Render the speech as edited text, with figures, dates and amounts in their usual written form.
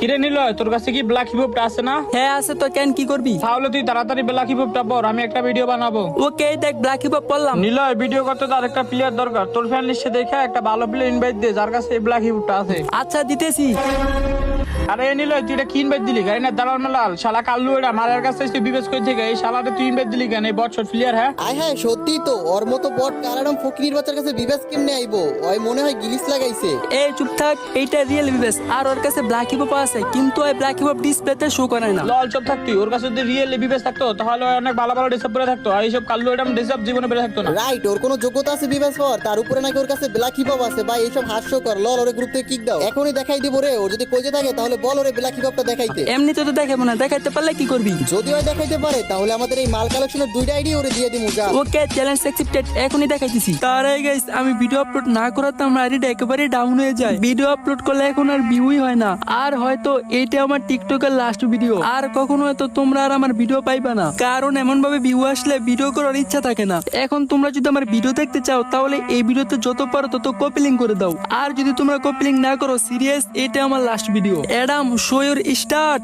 কিরে নিলয়, তোর কাছে কি ব্ল্যাক হিপহপটা আছে না? হ্যাঁ আছে তো, কেন কি করবি? তাহলে তুই তাড়াতাড়ি ব্ল্যাক হিপহপটা পর, আমি একটা ভিডিও বানাবো। ওকে দেখ ব্ল্যাক হিপ হপ পড়লাম। নিলয়, ভিডিও করতে তো আরেকটা প্লেয়ার দরকার। তোর ফ্যান লিস্টে দেখে একটা ভালো প্লেয়ার ইনভাইট দে যার কাছে এই ব্ল্যাক হিপহপটা আছে। আচ্ছা দিতেছি। আরে নিলয়, তুই এটা কি ইনভাইট দিলি? গাড়ি না দালাল মালাল শালা কাল্লু, এটা মারার কাছে তুই বিবেচ করে থেকে এই শালাটা তুই ইনভাইট দিলি কেন? এই বট প্লেয়ার। হ্যাঁ আয় হ্যাঁ, সত্যি তো ওর মতো বট কারাডম ফকির বাচ্চার কাছে বিবেশ কেমনে আইবো? ওই মনে হয় গিলিস লাগাইছে। এই চুপ থাক, এইটা রিয়েল বিবেস। আর ওর কাছে ব্ল্যাক হিপ হপ আছে, কিন্তু ওই ব্ল্যাক হিপ হপ ডিসপ্লেতে শো করে না। লল চুপ থাকতি। ওর কাছে যদি রিয়েল বিবেচ থাকতো তাহলে ও অনেক ভালো ভালো ডিসাপ করে থাকতো, আর এইসব কাল্লু এটা ডিসাপ জীবনে বেড়ে থাকতো না। রাইট, ওর কোনো যোগ্যতা আছে বিবেশ হওয়ার, তার উপরে নাকি ওর কাছে ব্ল্যাক হিপ হপ আছে। ভাই এইসব হাস্যকর। লল ওরে গ্রুপ থেকে কিক দাও, এখনই দেখাই দিব রে। ও যদি কইতে থাকে তাহলে বল ওরে ব্ল্যাক হিপ হপটা দেখাইতে। এমনিতে তো দেখাবো না, দেখাইতে পারলে কি করবি? যদি ওই দেখাইতে পারে তাহলে আমাদের এই মাল কালেকশনের দুইটা আইডি ওরে দিয়ে দিমু। যা ওকে, চ্যালেঞ্জ অ্যাকসেপ্টেড, এখনই দেখাইতেছি। তার আগে গাইস, আমি ভিডিও আপলোড না করাতে আমার আইডিটা একেবারে ডাউন হয়ে যায়। ভিডিও আপলোড করলে এখন আর ভিউই হয় না। আর হয়তো এইটা আমার টিকটকের লাস্ট ভিডিও, আর কখনো হয়তো তোমরা আর আমার ভিডিও পাইবা না, কারণ এমন ভাবে ভিউ আসলে ভিডিও করার ইচ্ছা থাকে না। এখন তোমরা যদি আমার ভিডিও দেখতে চাও তাহলে এই ভিডিওতে যত পারো তত কপি লিংক করে দাও। আর যদি তোমরা কপি লিংক না করো, সিরিয়াস এটা আমার last video. Adam show your start.